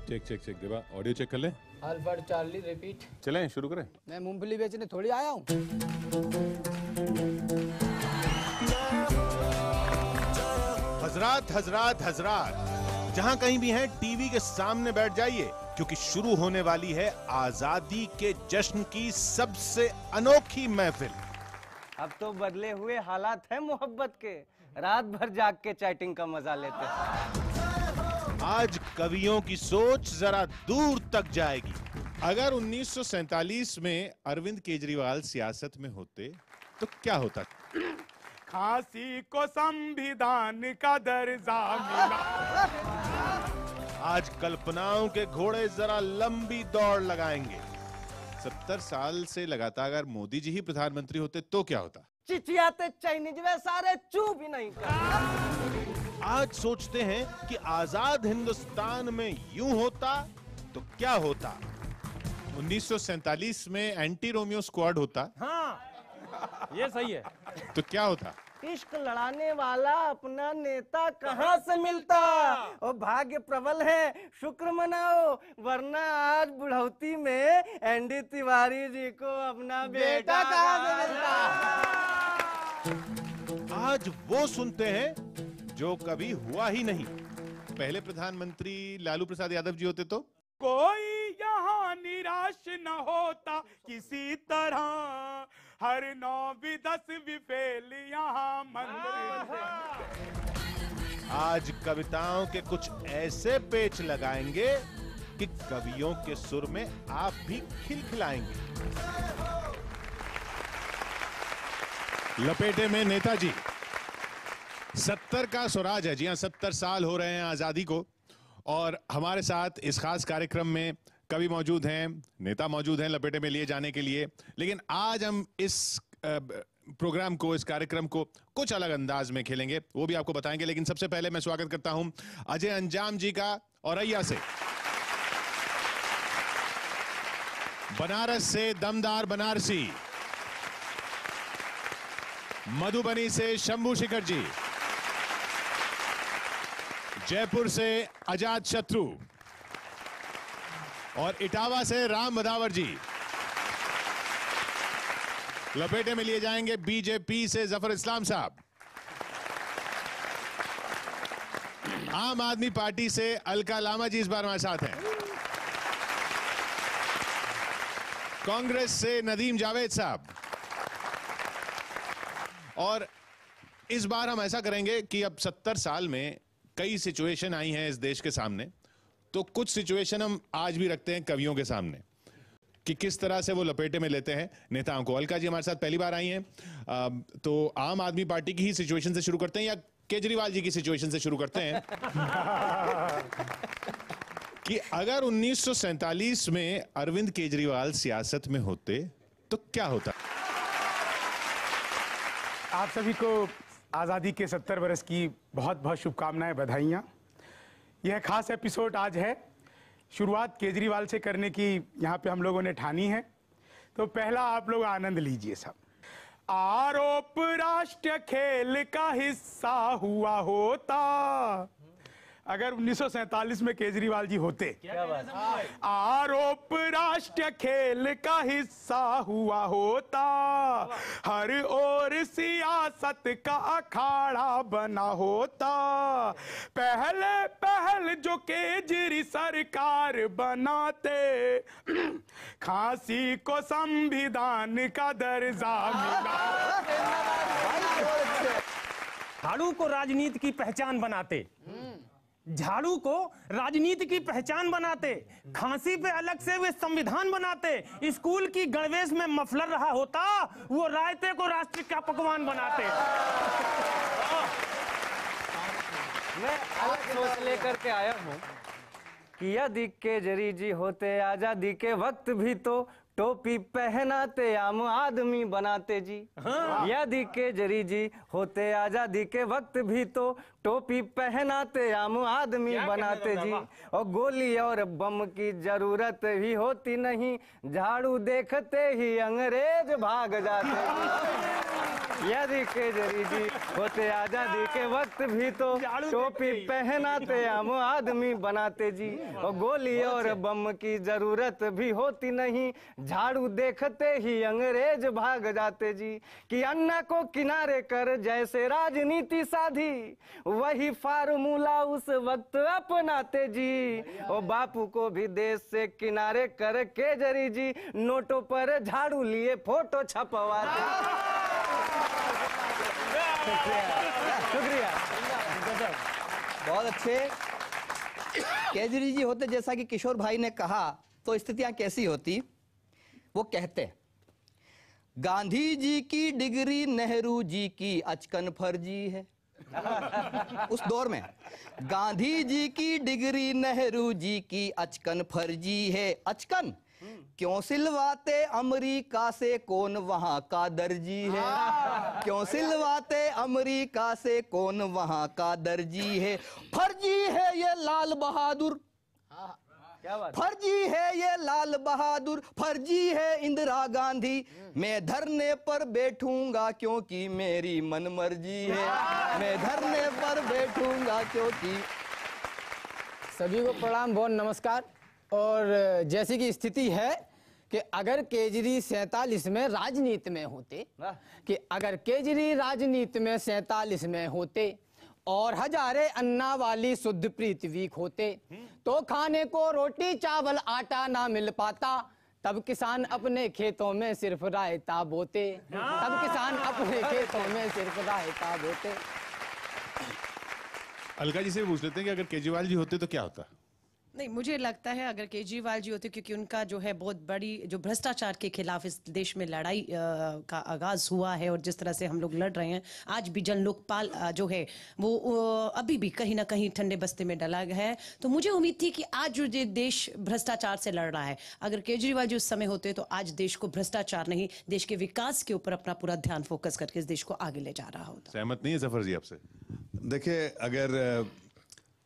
Check check check देवा, audio check कर ले। Alfred Charlie repeat. चलें, शुरू करें। मैं मूंगफली बेचने थोड़ी आया हूँ। हजरात हजरात हजरात, जहां कहीं भी हैं टीवी के सामने बैठ जाइए, क्योंकि शुरू होने वाली है आजादी के जश्न की सबसे अनोखी महफिल। अब तो बदले हुए हालात हैं मोहब्बत के, रात भर जाग के चैटिंग का मजा लेते हैं। आज कवियों की सोच जरा दूर तक जाएगी। अगर 1947 में अरविंद केजरीवाल सियासत में होते तो क्या होता? खांसी को संविधान का दर्जा मिला। आज कल्पनाओं के घोड़े जरा लंबी दौड़ लगाएंगे। 70 साल से लगातार अगर मोदी जी ही प्रधानमंत्री होते तो क्या होता? चिचियाते चाइनीज वे सारे चू भी नहीं करते। आज सोचते हैं कि आजाद हिंदुस्तान में यूं होता तो क्या होता। 1947 में एंटी रोमियो स्क्वाड होता। हाँ, ये सही है। तो क्या होता? इश्क लड़ाने वाला अपना नेता कहाँ से मिलता? और भाग्य प्रबल है, शुक्र मनाओ, वरना आज बुढ़ौती में एनडी तिवारी जी को अपना बेटा कहाँ से मिलता? आज वो सुनते हैं जो कभी हुआ ही नहीं। पहले प्रधानमंत्री लालू प्रसाद यादव जी होते तो कोई यहाँ निराश न होता किसी तरह, हर 9वीं 10वीं फेल यहाँ मंदिर। आज कविताओं के कुछ ऐसे पेच लगाएंगे कि कवियों के सुर में आप भी खिलखिलाएंगे। लपेटे में नेताजी। 70 का स्वराज है। जी हाँ, 70 साल हो रहे हैं आजादी को, और हमारे साथ इस खास कार्यक्रम में कवि मौजूद हैं, नेता मौजूद हैं लपेटे में लिए जाने के लिए। लेकिन आज हम इस प्रोग्राम को, इस कार्यक्रम को कुछ अलग अंदाज में खेलेंगे, वो भी आपको बताएंगे। लेकिन सबसे पहले मैं स्वागत करता हूं अजय अंजाम जी का औरैया से, बनारस से दमदार बनारसी, मधुबनी से शंभू शिखर जी, जयपुर से अजात शत्रु, और इटावा से राम बदावर जी। लपेटे में लिए जाएंगे बीजेपी से जफर इस्लाम साहब, आम आदमी पार्टी से अलका लामा जी इस बार हमारे साथ हैं, कांग्रेस से नदीम जावेद साहब। और इस बार हम ऐसा करेंगे कि अब 70 साल में कई सिचुएशन आई हैं इस देश के सामने, तो कुछ सिचुएशन हम आज भी रखते हैं कवियों के सामने कि किस तरह से वो लपेटे में लेते हैं नेताओं को। अलका जी हमारे साथ पहली बार आई हैं, तो आम आदमी पार्टी की ही सिचुएशन से शुरू करते हैं या केजरीवाल जी की सिचुएशन से शुरू करते हैं? कि अगर 1947 में अरविंद केजरीवाल सियासत में होते तो क्या होता? आप सभी को आज़ादी के 70 वर्ष की बहुत बहुत शुभकामनाएं, बधाइयाँ। यह खास एपिसोड आज है, शुरुआत केजरीवाल से करने की यहाँ पे हम लोगों ने ठानी है। तो पहला आप लोग आनंद लीजिए सब। आरोप राष्ट्र खेल का हिस्सा हुआ होता अगर 1947 में केजरीवाल जी होते। क्या बात है? आरोप राष्ट्र खेल का हिस्सा हुआ होता, हर ओर सियासत का अखाड़ा बना होता, पहले पहल जो केजरी सरकार बनाते, खांसी को संविधान का दर्जा मिला। झाड़ू को राजनीति की पहचान बनाते, झाड़ू को राजनीति की पहचान बनाते, खांसी पे अलग से वे संविधान बनाते, स्कूल की गणवेश में मफलर रहा होता, वो रायते को राष्ट्र का पकवान बनाते। मैं अलग सोच लेकर के आया हूँ कि यदि केजरी जी होते आजादी के वक्त भी तो टोपी पहनाते, आम आदमी बनाते जी। हाँ। यदि केजरी जी होते आजादी के वक्त भी तो टोपी पहनाते, आम आदमी बनाते जी। और गोली और बम की जरूरत भी होती नहीं, झाड़ू देखते ही अंग्रेज भाग जाते। यदि केजरी जी होते आजादी के वक्त भी तो टोपी पहनाते आम आदमी बनाते जी। और गोली और बम की जरूरत भी होती नहीं, झाड़ू देखते ही अंग्रेज भाग जाते जी। कि अन्ना को किनारे कर जैसे राजनीति साधी, वही फार्मूला उस वक्त अपनाते जी। और बापू को भी देश से किनारे कर केजरी जी नोटों पर झाड़ू लिए फोटो छपवाते। शुक्रिया। बहुत अच्छे। केजरी जी होते, जैसा कि किशोर भाई ने कहा, तो स्थितियां कैसी होती? वो कहते, गांधी जी की डिग्री नेहरू जी की अचकन फर्जी है। उस दौर में गांधी जी की डिग्री नेहरू जी की अचकन फर्जी है। अचकन क्यों सिलवाते अमेरिका से, कौन वहां का दर्जी है? क्यों सिलवाते अमेरिका से, कौन वहां का दर्जी है? फर्जी है ये लाल बहादुर, क्या बात? फर्जी है ये लाल बहादुर, फर्जी है इंदिरा गांधी। मैं धरने पर बैठूंगा क्योंकि मेरी मन मर्जी है। मैं धरने पर बैठूंगा क्योंकि। सभी को प्रणाम, बहुत नमस्कार। और जैसी की स्थिति है कि अगर केजरी 47 में राजनीति में होते, कि अगर केजरी राजनीति में 47 में होते और हजारे अन्ना वाली शुद्ध पृथ्वी होते, तो खाने को रोटी चावल आटा ना मिल पाता। तब किसान अपने खेतों में सिर्फ रायता बोते, तब किसान अपने खेतों में सिर्फ रायता बोते। अलका जी से पूछ लेते हैं कि अगर केजरीवाल जी होते तो क्या होता? नहीं, मुझे लगता है अगर केजरीवाल जी होते, क्योंकि उनका जो है बहुत बड़ी जो भ्रष्टाचार के खिलाफ इस देश में लड़ाई का आगाज हुआ है और जिस तरह से हम लोग लड़ रहे हैं, आज भी जन लोकपाल जो है वो अभी भी कहीं ना कहीं ठंडे बस्ते में डला गया है। तो मुझे उम्मीद थी कि आज जो ये देश भ्रष्टाचार से लड़ रहा है, अगर केजरीवाल जी उस समय होते तो आज देश को भ्रष्टाचार नहीं, देश के विकास के ऊपर अपना पूरा ध्यान फोकस करके इस देश को आगे ले जा रहा होता। सहमत नहीं है जफर जी आपसे? देखिए, अगर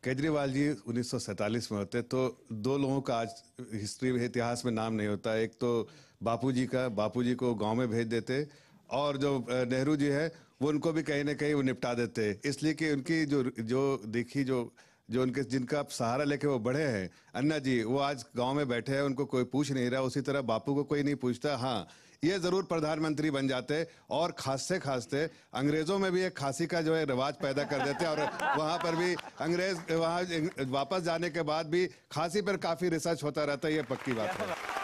केजरीवाल जी 1947 में होते तो दो लोगों का आज हिस्ट्री में, इतिहास में नाम नहीं होता। एक तो बापूजी का, बापूजी को गांव में भेज देते, और जो नेहरू जी है वो उनको भी कहीं ना कहीं वो निपटा देते, इसलिए कि उनकी जो उनके जिनका सहारा लेके वो बढ़े हैं, अन्ना जी, वो आज गांव में बैठे हैं, उनको कोई पूछ नहीं रहा। उसी तरह बापू को कोई नहीं पूछता। हाँ, ये जरूर प्रधानमंत्री बन जाते और खांसते खांसते अंग्रेजों में भी एक खांसी का जो है रिवाज पैदा कर देते, और वहां पर भी अंग्रेज वहां वापस जाने के बाद भी खांसी पर काफी रिसर्च होता रहता है, ये पक्की बात है।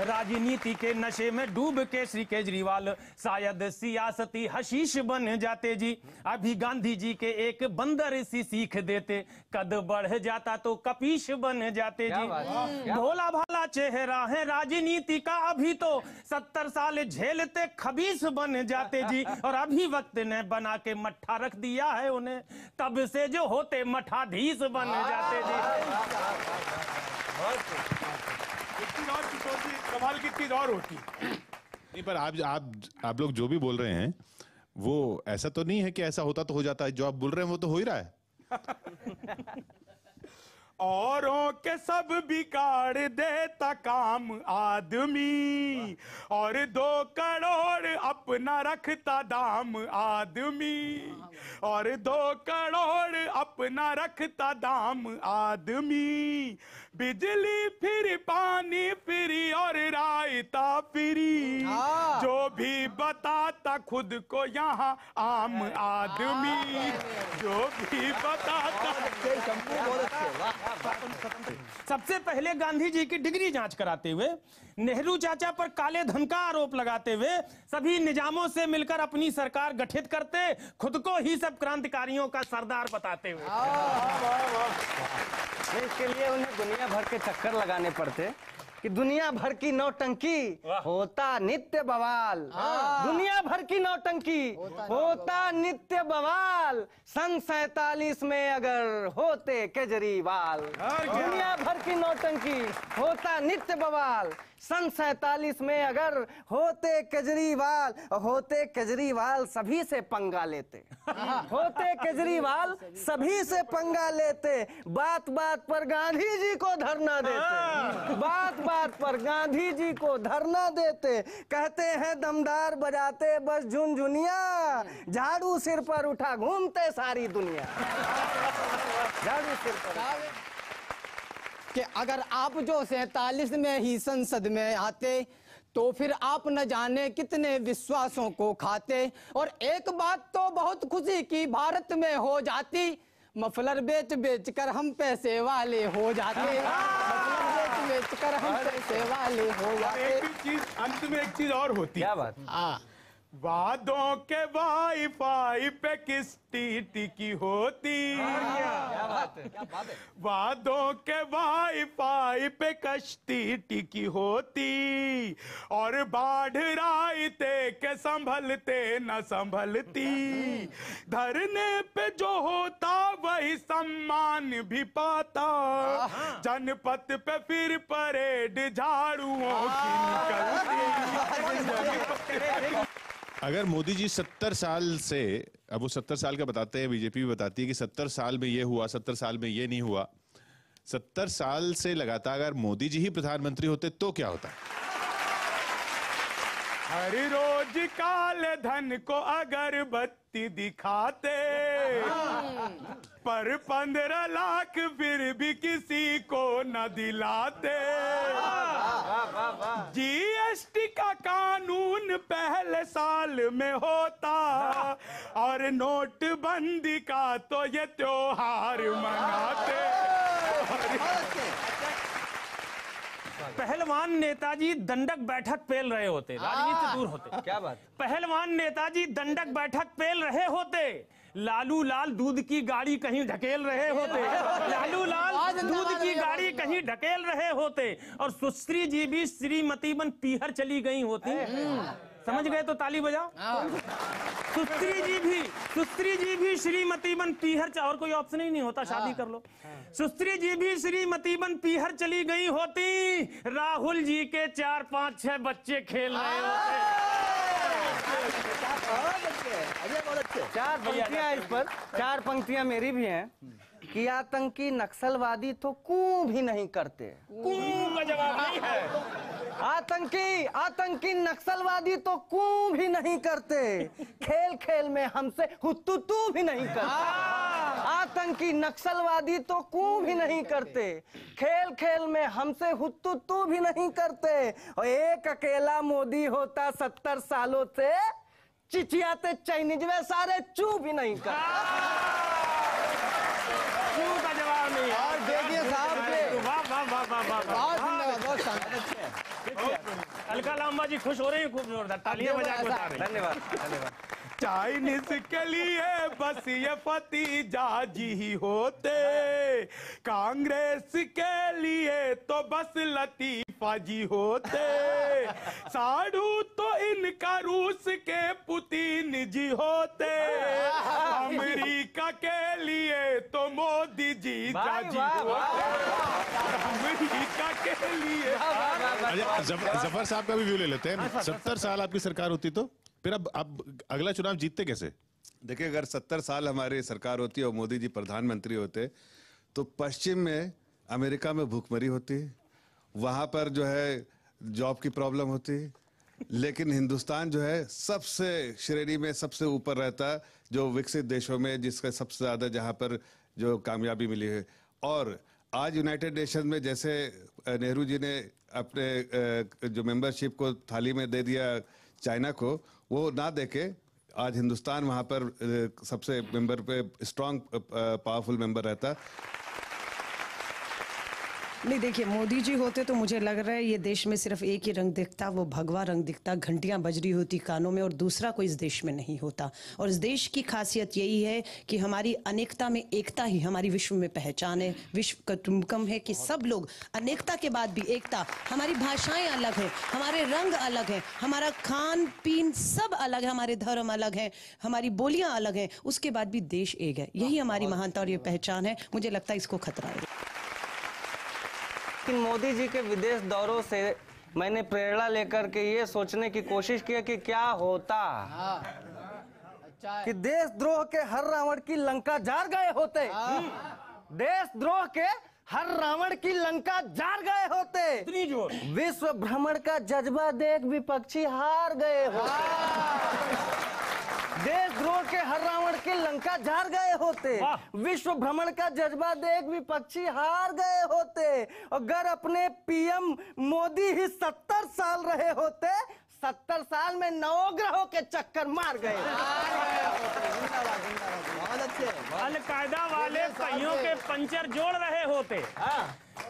राजनीति के नशे में डूब के श्री केजरीवाल शायद सियासती हशीश बन जाते जी। अभी गांधी जी के एक बंदर सी सीख देते, कद बढ़ जाता तो कपीश बन जाते जी। भोला भाला चेहरा है राजनीति का, अभी तो 70 साल झेलते खबीस बन जाते जी। और अभी वक्त ने बना के मट्ठा रख दिया है उन्हें, तब से जो होते मठाधीश बन जाते जी। कमाल की चीज और होती। नहीं, पर आप लोग जो भी बोल रहे हैं वो ऐसा तो नहीं है कि ऐसा होता तो हो जाता है। जो आप बोल रहे हैं वो तो हो ही रहा है। औरों के सब बिगाड़ देता काम आदमी, और 2 करोड़ अपना रखता दाम आदमी, और 2 करोड़ अपना रखता दाम आदमी। बिजली फिर, पानी फ्री और रायता फ्री, जो भी बताता खुद को यहाँ आम आदमी, जो भी बताता। सबसे पहले गांधी जी की डिग्री जांच कराते हुए, नेहरू चाचा पर काले धन का आरोप लगाते हुए, सभी निजामों से मिलकर अपनी सरकार गठित करते, खुद को ही सब क्रांतिकारियों का सरदार बताते हुए। इसके लिए उन्हें दुनिया भर के चक्कर लगाने पड़ते कि दुनिया भर की नौटंकी होता नित्य बवाल। दुनिया भर की नौटंकी होता नित्य बवाल, सन 47 में अगर होते केजरीवाल। दुनिया भर की नौटंकी होता नित्य बवाल, सन 47 में अगर होते केजरीवाल सभी से पंगा लेते, होते केजरीवाल सभी से पंगा लेते, बात बात पर गांधी जी को धरना देते, बात बात पर गांधी जी को धरना देते, कहते हैं दमदार बजाते बस झुनझुनिया, झाड़ू सिर पर उठा घूमते सारी दुनिया, झाड़ू सिर पर। कि अगर आप जो 47 में ही संसद में आते तो फिर आप न जाने कितने विश्वासों को खाते, और एक बात तो बहुत खुशी की भारत में हो जाती, मफलर बेच बेच कर हम पैसे वाले हो जाते, मफलर बेच बेच कर हम पैसे वाले हो जाते। एक चीज अंत में एक चीज और होती है। क्या बात? हाँ, वादों के वाईफाई पे किस टिकी होती, क्या बात है, क्या बात है। वादों के वाईफाई पे कश्ती टिकी होती, और बाढ़ रायते के संभलते न संभलती, धरने पे जो होता वही सम्मान भी पाता, जनपथ पे फिर परेड झाड़ुओं की निकलती। अगर मोदी जी 70 साल से, अब वो 70 साल का बताते हैं, बीजेपी भी बताती है कि 70 साल में ये हुआ, 70 साल में ये नहीं हुआ, 70 साल से लगातार अगर मोदी जी ही प्रधानमंत्री होते तो क्या होता? हर रोज काले धन को अगरबत्ती दिखाते, पर 15 लाख फिर भी किसी को न दिलाते, जीएसटी का कानून पहले साल में होता, और नोटबंदी का तो ये त्योहार मनाते। पहलवान नेताजी दंडक बैठक पेल रहे होते, राजनीति से दूर होते। क्या बात? पहलवान नेताजी दंडक बैठक पेल रहे होते, लालू लाल दूध की गाड़ी कहीं ढकेल रहे होते, लालू लाल दूध की गाड़ी कहीं ढकेल रहे होते, और सुश्री जी भी श्रीमती बन पीहर चली गई होती। समझ गए तो ताली बजाओ। सुश्री जी भी श्रीमती बन पीहर, और कोई ऑप्शन ही नहीं होता, शादी कर लो। सुश्री जी भी श्रीमती बन पीहर चली गई होती, राहुल जी के 4, 5, 6 बच्चे खेल रहे होते। चार पंक्तियां इस पर, 4 पंक्तियां मेरी भी हैं कि आतंकी नक्सलवादी तो कू भी नहीं करते, कू का जवाब नहीं है। आतंकी नक्सलवादी तो कू भी नहीं करते, खेल खेल में हमसे हुतुतू भी नहीं करते, आतंकी नक्सलवादी तो कू भी नहीं करते, खेल खेल में हमसे हुतुतू भी नहीं करते, और एक अकेला मोदी होता 70 सालों से चिचियाते चाइनीज में सारे चू भी नहीं करते। चू का जवाब नहीं है। और देखिए साहब के वाह वाह वाह वाह वाह बहुत शानदार। अलका लांबा जी खुश हो रहे हैं, खूब जोरदार तालियां बजा के बता रहे हैं। धन्यवाद, धन्यवाद। चाइनीज के लिए बस ये भतीजा जी ही होते, कांग्रेस के लिए तो बस लतीफा जी होते, साधु तो इनका रूस के पुतिन जी होते, अमेरिका के लिए तो मोदी जी जाजी होते, अमेरिका के लिए। जफर साहब का भी व्यू ले लेते हैं। 70 साल आपकी सरकार होती तो फिर अब अगला चुनाव जीतते कैसे? देखिए, अगर 70 साल हमारी सरकार होती और मोदी जी प्रधानमंत्री होते तो पश्चिम में अमेरिका में भूखमरी होती, वहां पर जो है जॉब की प्रॉब्लम होती, लेकिन हिंदुस्तान जो है सबसे श्रेणी में सबसे ऊपर रहता जो विकसित देशों में, जिसका सबसे ज्यादा जहां पर जो कामयाबी मिली है। और आज यूनाइटेड नेशन में जैसे नेहरू जी ने अपने जो मेंबरशिप को थाली में दे दिया चाइना को, वो ना देके आज हिंदुस्तान वहां पर सबसे मेंबर पे स्ट्रांग पावरफुल मेंबर रहता। नहीं, देखिए मोदी जी होते तो मुझे लग रहा है ये देश में सिर्फ एक ही रंग दिखता, वो भगवा रंग दिखता, घंटियां बज रही होती कानों में, और दूसरा कोई इस देश में नहीं होता। और इस देश की खासियत यही है कि हमारी अनेकता में एकता ही हमारी विश्व में पहचान है। विश्व कुटुंबकम है कि सब लोग, अनेकता के बाद भी एकता। हमारी भाषाएं अलग हैं, हमारे रंग अलग हैं, हमारा खान पीन सब अलग है, हमारे धर्म अलग हैं, हमारी बोलियां अलग हैं, उसके बाद भी देश एक है। यही हमारी महानता और ये पहचान है। मुझे लगता है इसको खतरा है। लेकिन मोदी जी के विदेश दौरों से मैंने प्रेरणा लेकर के ये सोचने की कोशिश की कि क्या होता अच्छा कि देशद्रोह के हर रावण की लंका जार गए होते। देशद्रोह के हर रावण की लंका जार गए होते। इतनी जोर। विश्व भ्रमण का जज्बा देख विपक्षी हार गए होते। देशद्रोह के हर रावण की लंका जार गए होते। विश्व भ्रमण का जज्बा देख विपक्षी हार गए होते। अगर अपने पीएम मोदी ही 70 साल रहे होते, 70 साल में नवग्रहों के चक्कर मार गए। बहुत अच्छे। अलकायदा वाले पहियों के पंचर जोड़ रहे होते।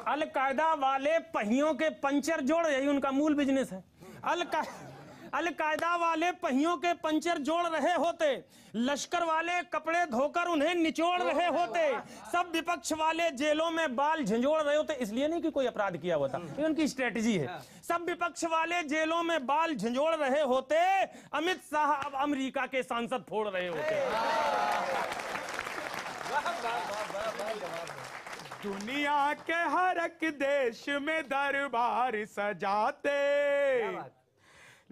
अलकायदा वाले पहियों के पंचर जोड़, यही उनका मूल बिजनेस है। अलकायदा वाले पहियों के पंचर जोड़ रहे होते। लश्कर वाले कपड़े धोकर उन्हें निचोड़ रहे होते। सब विपक्ष वाले जेलों में बाल झंझोड़ रहे होते। इसलिए नहीं कि कोई अपराध किया हुआ था, ये उनकी स्ट्रेटजी है। सब विपक्ष वाले जेलों में बाल झंझोड़ रहे होते। अमित शाह अब अमेरिका के सांसद फोड़ रहे होते। दुनिया के हर एक देश में दरबार सजाते,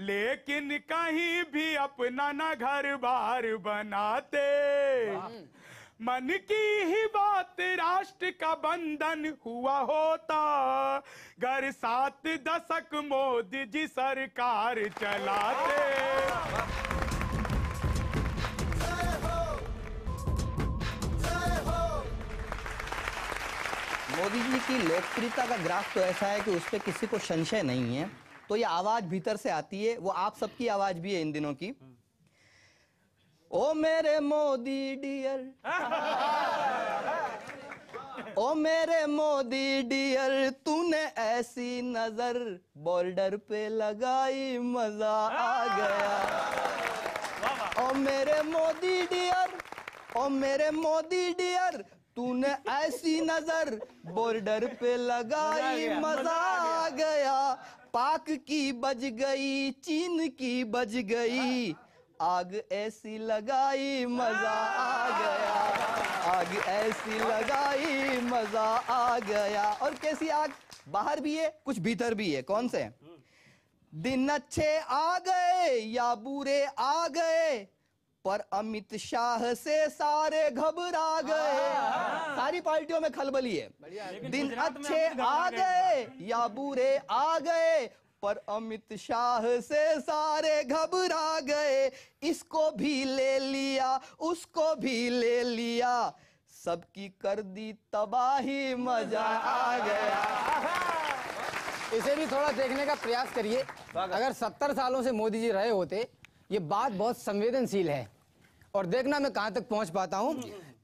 लेकिन कहीं भी अपना न घर बार बनाते। मन की ही बात राष्ट्र का बंधन हुआ होता, घर 7 दशक मोदी जी सरकार चलाते। मोदी जी की लोकप्रियता का ग्राफ तो ऐसा है कि उस पर किसी को संशय नहीं है। तो ये आवाज भीतर से आती है, वो आप सबकी आवाज भी है इन दिनों की। ओ मेरे मोदी डियर, ओ मेरे मोदी डियर, तूने ऐसी नजर बॉर्डर पे लगाई, मजा आ गया। ओ मेरे मोदी डियर, ओ मेरे मोदी डियर, तूने ऐसी नजर बॉर्डर पे लगाई, मजा आ गया। पाक की बज गई, चीन की बज गई, आग ऐसी लगाई, मजा आ गया। आग ऐसी लगाई, मजा आ गया। और कैसी आग? बाहर भी है, कुछ भीतर भी है। कौन से? दिन अच्छे आ गए या बुरे आ गए, पर अमित शाह से सारे घबरा गए। सारी पार्टियों में खलबली है। दिन अच्छे आ गए या बुरे आ गए, पर अमित शाह से सारे घबरा गए। इसको भी ले लिया, उसको भी ले लिया, सबकी कर दी तबाही, मजा आ गया। इसे भी थोड़ा देखने का प्रयास करिए। अगर 70 सालों से मोदी जी रहे होते, ये बात बहुत संवेदनशील है। और देखना मैं कहां तक पहुंच पाता हूं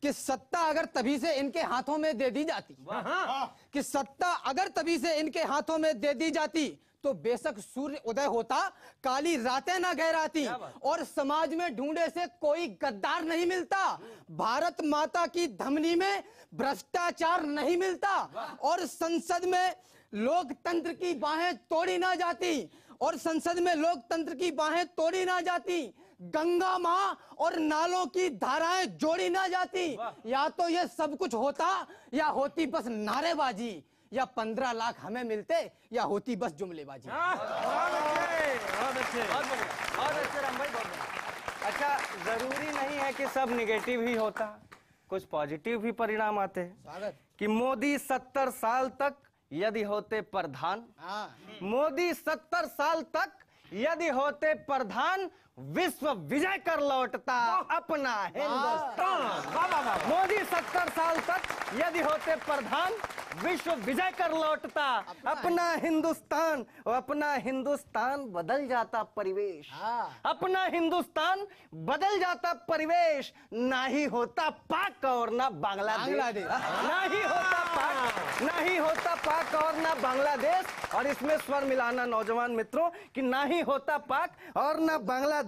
कि सत्ता अगर तभी से इनके हाथों में दे दी जाती, कि सत्ता अगर तभी से इनके हाथों में दे दी जाती, तो बेशक सूर्य उदय होता, काली रातें ना गहराती, और समाज में ढूंढे से कोई गद्दार नहीं मिलता। भारत माता की धमनी में भ्रष्टाचार नहीं मिलता, और संसद में लोकतंत्र की बाहें तोड़ी ना जाती, और संसद में लोकतंत्र की बाहें तोड़ी ना जाती। गंगा माँ और नालों की धाराएं जोड़ी ना जाती। या तो ये सब कुछ होता, या होती बस नारेबाजी, या 15 लाख हमें मिलते, या होती बस जुमलेबाजी। बहुत अच्छे राम भाई, बहुत बढ़िया। अच्छा, जरूरी नहीं है कि सब निगेटिव ही होता, कुछ पॉजिटिव भी परिणाम आते हैं। कि मोदी 70 साल तक यदि होते प्रधान, मोदी 70 साल तक यदि होते प्रधान, विश्व विजय कर लौटता अपना हिंदुस्तान। मोदी 70 साल तक यदि होते प्रधान, विश्व विजय कर लौटता अपना हिंदुस्तान। और अपना हिंदुस्तान बदल जाता परिवेश, अपना हिंदुस्तान बदल जाता परिवेश। ना ही होता पाक और ना बांग्लादेश, ना ही होता पाक, ना ही होता पाक और ना बांग्लादेश। और इसमें स्वर मिलाना नौजवान मित्रों, कि ना ही होता पाक और ना बांग्लादेश।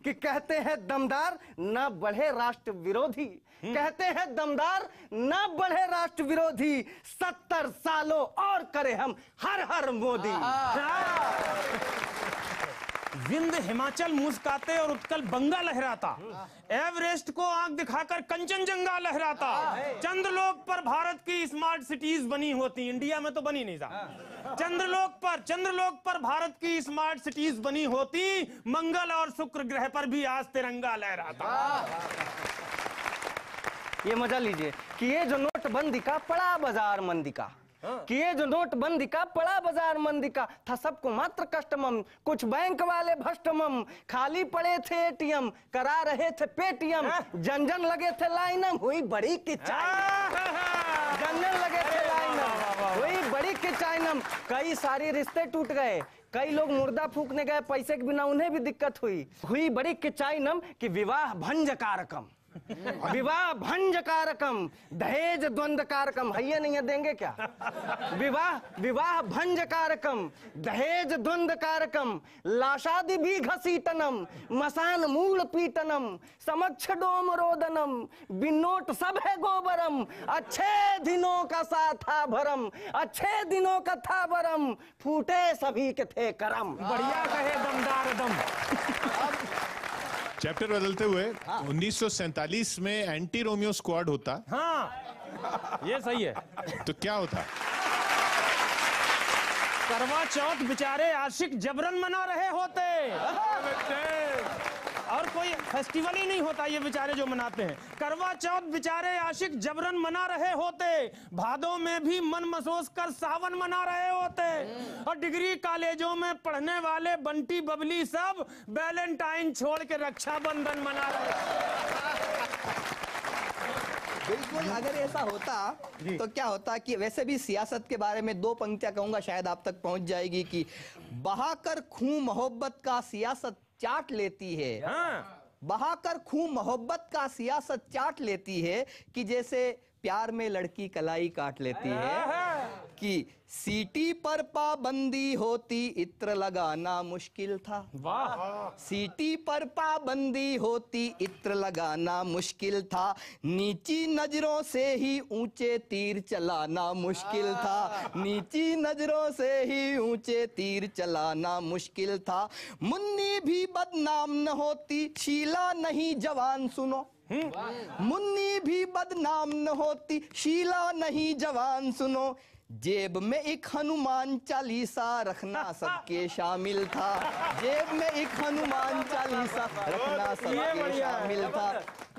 कि कहते हैं दमदार ना बढ़े राष्ट्र विरोधी, कहते हैं दमदार ना बढ़े राष्ट्र विरोधी। 70 सालों और करे हम हर हर मोदी। विंध्य हिमाचल मुस्काते और उत्कल बंगा लहराता, एवरेस्ट को आंख दिखाकर कंचनजंगा लहराता, चंद्रलोक पर भारत की स्मार्ट सिटीज बनी होती, इंडिया में तो बनी नहीं था, चंद्रलोक पर भारत की स्मार्ट सिटीज बनी होती, मंगल और शुक्र ग्रह पर भी आज तिरंगा लहराता। ये मजा लीजिए कि ये जो नोटबंदी का पड़ा बाजार मंदी का, कि ये जो नोटबंदी का पड़ा बाजार मंदी का, था सबको मात्र कस्टमम, कुछ बैंक वाले भ्रष्टमम, खाली पड़े थे एटीएम, करा रहे थे पेटीएम, जन जन लगे थे लाइनम, हुई बड़ी किचाइनम, जन जन लगे थे लाइनम, हुई बड़ी किचाइनम, कई सारे रिश्ते टूट गए, कई लोग मुर्दा फूकने गए, पैसे के बिना उन्हें भी दिक्कत हुई बड़ी किचाइनम कि विवाह भंज कारकम, विवाह भंज कारकम, दहेज द्वंद कारकम, है नहीं है देंगे क्या? विवाह भंज कारकम, दहेज द्वंद कारकम, लाशादि भी घसीटनम, मसान मूल पीटनम, समक्ष डोम रोदनम, बिनोट सब है गोबरम, अच्छे दिनों का सा था भरम, अच्छे दिनों का था भरम, फूटे सभी के थे करम। बढ़िया कहे दमदार दम। चैप्टर बदलते हुए 1947 में एंटी रोमियो स्क्वाड होता। हाँ, ये सही है। तो क्या होता? करवा चौथ बेचारे आशिक जबरन मना रहे होते, और कोई फेस्टिवल ही नहीं होता ये बेचारे जो मनाते हैं। करवा चौथ बेचारे आशिक जबरन मना रहे होते, भादों में भी मन मसोस कर सावन मना रहे होते, और डिग्री कॉलेजों में पढ़ने वाले बंटी बबली सब वैलेंटाइन छोड़ के रक्षाबंधन मना रहे। बिल्कुल, अगर ऐसा होता तो क्या होता कि वैसे भी सियासत के बारे में दो पंक्तियां कहूंगा, शायद आप तक पहुंच जाएगी कि बहाकर खून मोहब्बत का सियासत चाट लेती है। बहाकर खून मोहब्बत का सियासत चाट लेती है, कि जैसे प्यार में लड़की कलाई काट लेती है, कि सीटी पर पाबंदी होती इत्र लगाना मुश्किल था। वाह। सीटी पर पाबंदी होती इत्र लगाना मुश्किल था, नीची नजरों से ही ऊंचे तीर चलाना मुश्किल था, नीची नजरों से ही ऊंचे तीर चलाना मुश्किल था, मुन्नी भी बदनाम न होती शीला नहीं जवान सुनो, मुन्नी भी बदनाम न होती शीला नहीं जवान सुनो, जेब में एक हनुमान चालीसा रखना सबके शामिल था, जेब में एक हनुमान चालीसा रखना सबके शामिल था।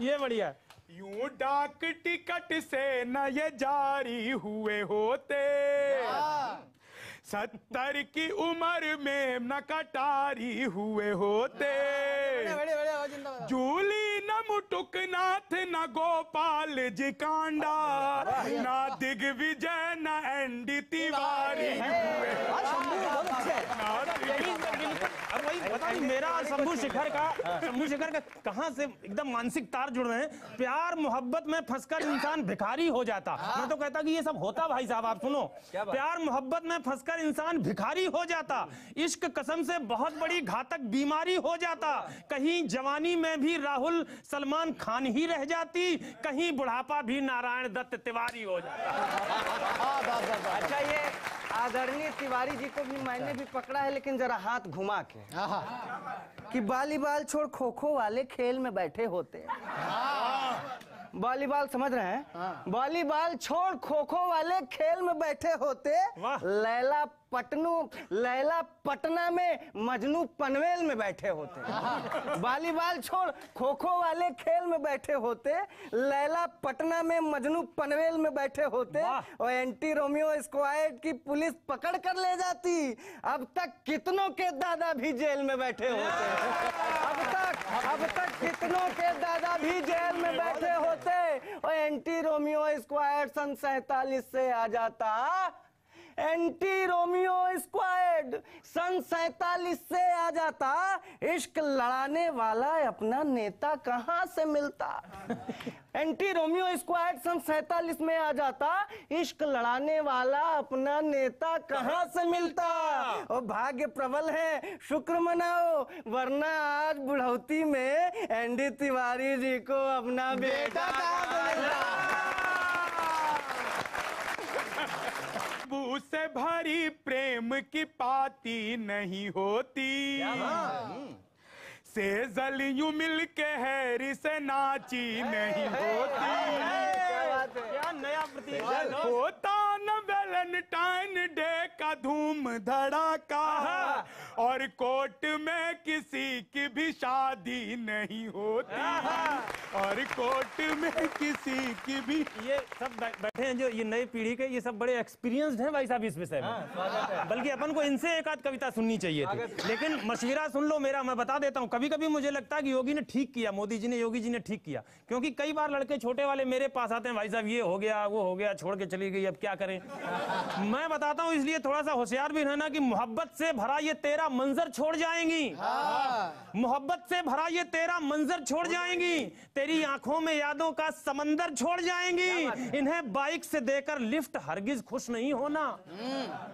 ये बढ़िया। यूं डाक टिकट से न ये जारी हुए होते, 70 की उम्र में न कटारी हुए होते, जूली न मुटुक नाथ न गोपाल जी कांडा, ना दिग्विजय न एंडी तिवारी हुए। अब वही बता, मेरा शंभू शेखर का कहां से एकदम मानसिक तार जुड़ रहे हैं। प्यार मोहब्बत में फंसकर इंसान भिखारी हो जाता। मैं तो कहता कि ये सब होता भाई साहब, आप सुनो। प्यार मोहब्बत में फंसकर इंसान भिखारी हो जाता, इश्क कसम से बहुत बड़ी घातक बीमारी हो जाता, कहीं जवानी में भी राहुल सलमान खान ही रह जाती, कहीं बुढ़ापा भी नारायण दत्त तिवारी हो जाता। अच्छा, ये आदरणीय तिवारी जी को भी मैंने भी पकड़ा है, लेकिन जरा हाथ घुमा के, कि वॉलीबॉल छोड़ खो खो वाले खेल में बैठे होते। वॉलीबॉल समझ रहे हैं? वॉलीबॉल छोड़ खो खो वाले खेल में बैठे होते, लैला पटना में मजनू पनवेल में बैठे होते। वॉलीबॉल छोड़ खो खो वाले खेल में बैठे होते, लैला पटना में मजनू पनवेल में बैठे होते, और एंटी रोमियो स्क्वाड की पुलिस पकड़ कर ले जाती, अब तक कितनों के दादा भी जेल में बैठे होते। अब तक कितनों के दादा भी जेल में बैठे होते, और एंटी रोमियो स्क्वाड सन 47 से आ जाता। एंटी रोमियो स्क्वाड सन 47 से आ जाता, इश्क लड़ाने वाला अपना नेता कहां से मिलता। एंटी रोमियो स्क्वाड सन 47 में आ जाता, इश्क लड़ाने वाला अपना नेता कहां से मिलता। और भाग्य प्रबल है, शुक्र मनाओ, वरना आज बुढ़ौती में एनडी तिवारी जी को अपना बेटा से भरी प्रेम की पाती नहीं होती, सेजल यूं मिल के हैरी से नाची नहीं होती, क्या नया प्रतीक होता न वैलेंटाइन डे का धूम धड़ाका, और कोर्ट में किसी की भी शादी नहीं होती, और कोर्ट में किसी की भी। ये सब बैठे हैं जो ये नई पीढ़ी के, ये सब बड़े एक्सपीरियंस्ड हैं भाई साहब इस विषय में। बल्कि अपन को इनसे एक आध कविता सुननी चाहिए थी, लेकिन मशविरा सुन लो मेरा। मैं बता देता हूँ, कभी कभी मुझे लगता है कि योगी ने ठीक किया, मोदी जी ने, योगी जी ने ठीक किया, क्योंकि कई बार लड़के छोटे वाले मेरे पास आते हैं, भाई साहब ये हो गया वो हो गया, छोड़ के चली गई, अब क्या करें। मैं बताता हूँ, इसलिए थोड़ा सा होशियार भी रहना कि मोहब्बत से भरा ये तेरा मंजर छोड़ जाएंगी, मोहब्बत से भरा ये तेरा मंजर छोड़ जाएंगी, तेरी आंखों में यादों का समंदर छोड़ जाएंगी, इन्हें बाइक से देकर लिफ्ट हरगिज खुश नहीं होना।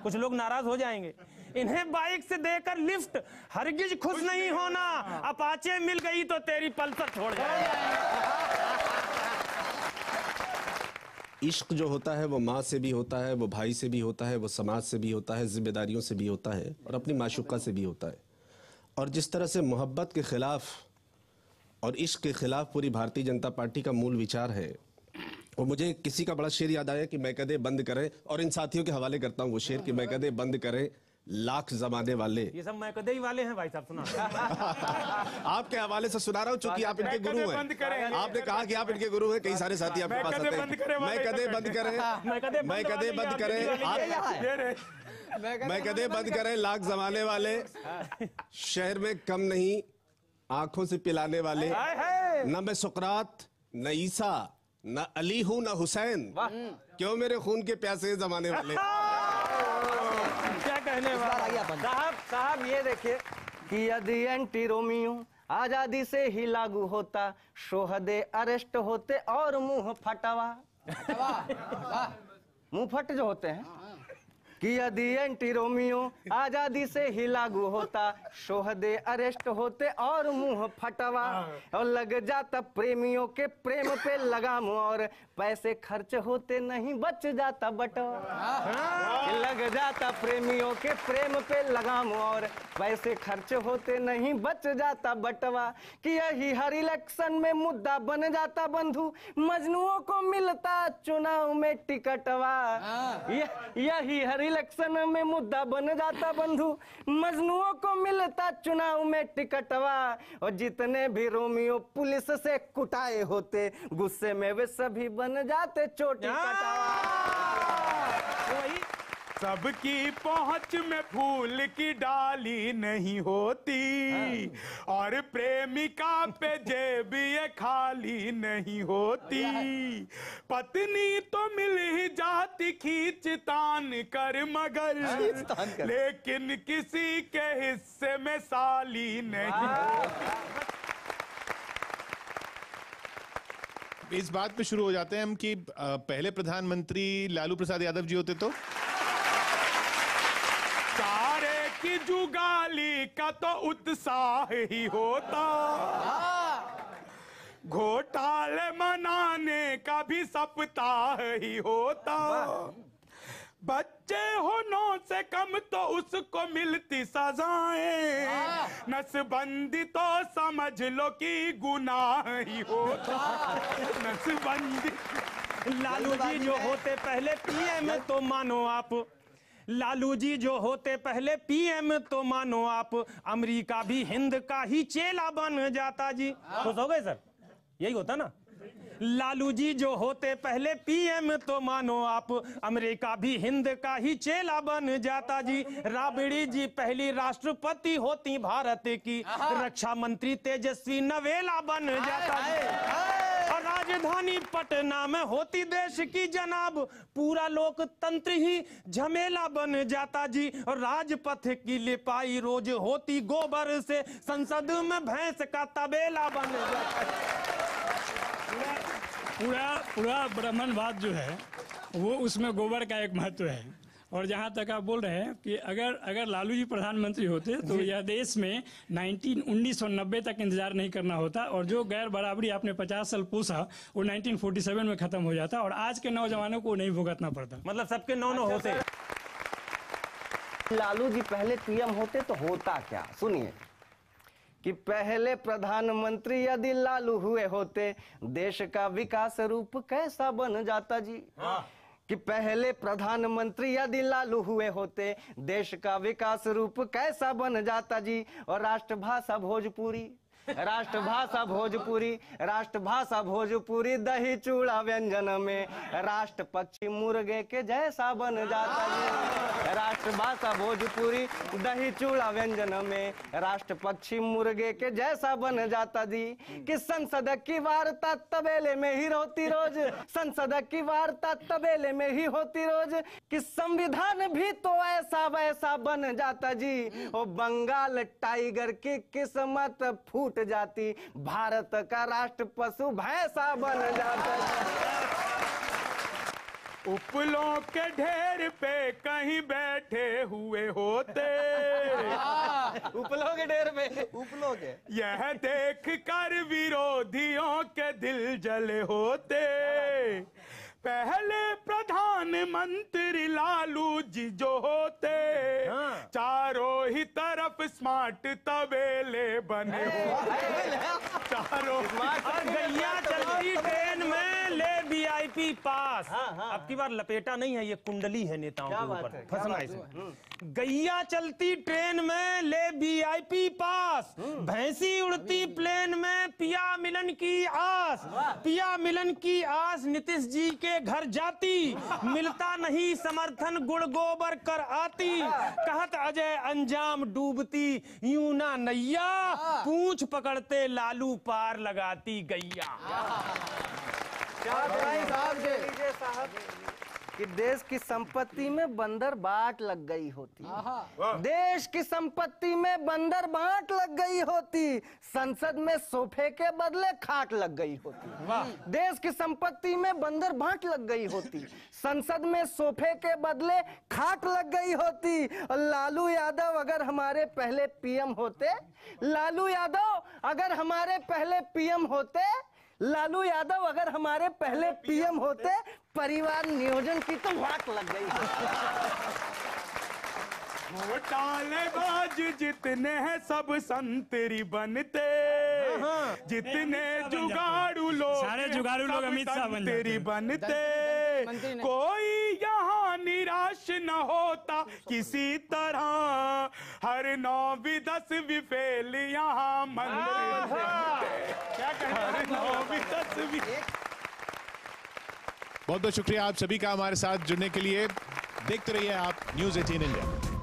कुछ लोग नाराज हो जाएंगे। इन्हें बाइक से देकर लिफ्ट हरगिज खुश नहीं होना, अपाचे मिल गई तो तेरी पल्सर छोड़ जाएगी। इश्क जो होता है वो माँ से भी होता है, वो भाई से भी होता है, वो समाज से भी होता है, जिम्मेदारियों से भी होता है, और अपनी माशूका से भी होता है। और जिस तरह से मोहब्बत के खिलाफ और इश्क के खिलाफ पूरी भारतीय जनता पार्टी का मूल विचार है, और मुझे किसी का बड़ा शेर याद आया कि मैं कदे बंद करें, और इन साथियों के हवाले करता हूँ वो शेर कि मैं कदे बंद करें लाख जमाने वाले। ये सब मैं कदे ही वाले हैं भाई साहब, सुना। आपके हवाले से सुना रहा हूँ, चूंकि आप इनके गुरु हैं। आपने कहा कि आप इनके गुरु हैं, कई सारे साथी आपके पास आते हैं। मैं कदे बंद करें, मैं कदे बंद करें, मैं कदे बंद करें लाख जमाने वाले, शहर में कम नहीं आंखों से पिलाने वाले, न मैं सुकरात न ईसा न अली हूं न हुसैन, क्यों मेरे खून के प्यासे जमाने वाले। क्या कहने वाला साहब ये देखिए कि यदि एंटी रोमियो आजादी से ही लागू होता, शोहदे अरेस्ट होते और मुंह फटवा, मुंह फट जो होते हैं, कि यदि एंटी रोमियो आजादी से ही लागू होता, शोहदे अरेस्ट होते और मुंह फटवा, और लग जाता प्रेमियों के प्रेम पे लगाम, और पैसे खर्च होते नहीं बच जाता बटवा। लग जाता प्रेमियों के प्रेम पे लगाम, और पैसे खर्च होते नहीं बच जाता बटवा, कि यही हर इलेक्शन में मुद्दा बन जाता बंधु, मजनुओं को मिलता चुनाव में टिकटवा। यही हर इलेक्शन में मुद्दा बन जाता बंधु, मजनुओं को मिलता चुनाव में टिकटवा, और जितने भी रोमियो पुलिस से कुटाए होते, गुस्से में वे सभी बन जाते चोटी कटावा। सबकी पहुंच में फूल की डाली नहीं होती, और प्रेमिका पे जेब ये खाली नहीं होती, पत्नी तो मिल ही जाती खींचतान कर मगर, लेकिन किसी के हिस्से में साली नहीं। इस बात पे शुरू हो जाते हैं हम कि पहले प्रधानमंत्री लालू प्रसाद यादव जी होते तो सारे की जुगाली का तो उत्साह ही होता, घोटाले मनाने का भी सप्ताह ही होता, बच्चे हो 9 से कम तो उसको मिलती सजाएं, नसबंदी तो समझ लो कि गुनाह ही होता, नसबंदी। लालू जी जो होते पहले पीएम तो मानो आप, लालू जी जो होते पहले पीएम तो मानो आप, अमेरिका भी हिंद का ही चेला बन जाता जी। खुश हो गए सर, यही होता ना। लालू जी जो होते पहले पीएम तो मानो आप, अमेरिका भी हिंद का ही चेला बन जाता जी। राबड़ी जी पहली राष्ट्रपति होती भारत की, रक्षा मंत्री तेजस्वी नवेला बन जाता जी। और राजधानी पटना में होती देश की जनाब, पूरा लोकतंत्र ही झमेला बन जाता जी। और राजपथ की लिपाई रोज होती गोबर से, संसद में भैंस का तबेला बन जाता। पूरा ब्राह्मणवाद जो है वो उसमें गोबर का एक महत्व है। और जहाँ तक आप बोल रहे हैं कि अगर लालू जी प्रधानमंत्री होते तो यह देश में 1990 तक इंतजार नहीं करना होता, और जो गैर बराबरी आपने 50 साल पूछा वो 1947 में खत्म हो जाता, और आज के नौजवानों को नहीं भुगतना पड़ता। मतलब सबके 9 होते। लालू जी पहले पीएम होते तो होता क्या, सुनिए। कि पहले प्रधानमंत्री यदि लालू हुए होते, देश का विकास रूप कैसा बन जाता जी। कि पहले प्रधानमंत्री यदि लालू हुए होते, देश का विकास रूप कैसा बन जाता जी। और राष्ट्रभाषा भोजपुरी, राष्ट्रभाषा भोजपुरी, राष्ट्रभाषा भोजपुरी दही चूड़ा व्यंजन में राष्ट्र पक्षी मुर्गे के जैसा बन जाता जी। राष्ट्रभाषा भोजपुरी दही चूड़ा व्यंजन में राष्ट्र पक्षी मुर्गे के जैसा बन जाता जी। कि संसद की वार्ता तबेले में ही होती रोज, संसद की वार्ता तबेले में ही होती रोज। कि संविधान भी तो ऐसा वैसा बन जाता जी। ओ बंगाल टाइगर की किस्मत फूट जाती, भारत का राष्ट्र पशु भैंसा बन जाता। उपलों के ढेर पे कहीं बैठे हुए होते, उपलों के ढेर पे, उपलों के, यह देख कर विरोधियों के दिल जले होते। पहले प्रधानमंत्री लालू जी जो होते, चारों ही तरफ स्मार्ट तबेले बने होते। चारों गैया चलती ट्रेन में ले वीआईपी पास। अब की बार लपेटा नहीं है, ये कुंडली है नेताओं के ऊपर, फंसना इसमें। गैया चलती ट्रेन में ले वीआईपी पास, भैंसी उड़ती प्लेन में पिया मिलन की आस। पिया मिलन की आस नीतीश जी के घर जाती, मिलता नहीं समर्थन गुड़ गोबर कर आती। कहत अजय अंजाम डूबती यूं ना नैया, पूंछ पकड़ते लालू पार लगाती गैया। साहब कि देश की संपत्ति में बंदर बाट लग गई होती, देश की संपत्ति में बंदर बाट लग गई होती, संसद में सोफे के बदले खाट लग गई होती। देश की संपत्ति में बंदर बाट लग गई होती, संसद में सोफे के बदले खाट लग गई होती। और लालू यादव अगर हमारे पहले पीएम होते, लालू यादव अगर हमारे पहले पीएम होते, लालू यादव अगर हमारे पहले पीएम होते, परिवार नियोजन की तो वाट लग गई। घोटालेबाज जितने हैं सब संतरी बनते, जितने जुगाड़ू लोग, सारे जुगाड़ू लोग अमित शाह संतरी बनते। कोई यहाँ निराश न होता किसी तरह, हर 9वीं 10वीं फेल यहाँ मंत्री। क्या कहते हैं? 9वीं 10वीं। बहुत बहुत शुक्रिया आप सभी का हमारे साथ जुड़ने के लिए। देखते रहिए आप न्यूज़ 18 इंडिया।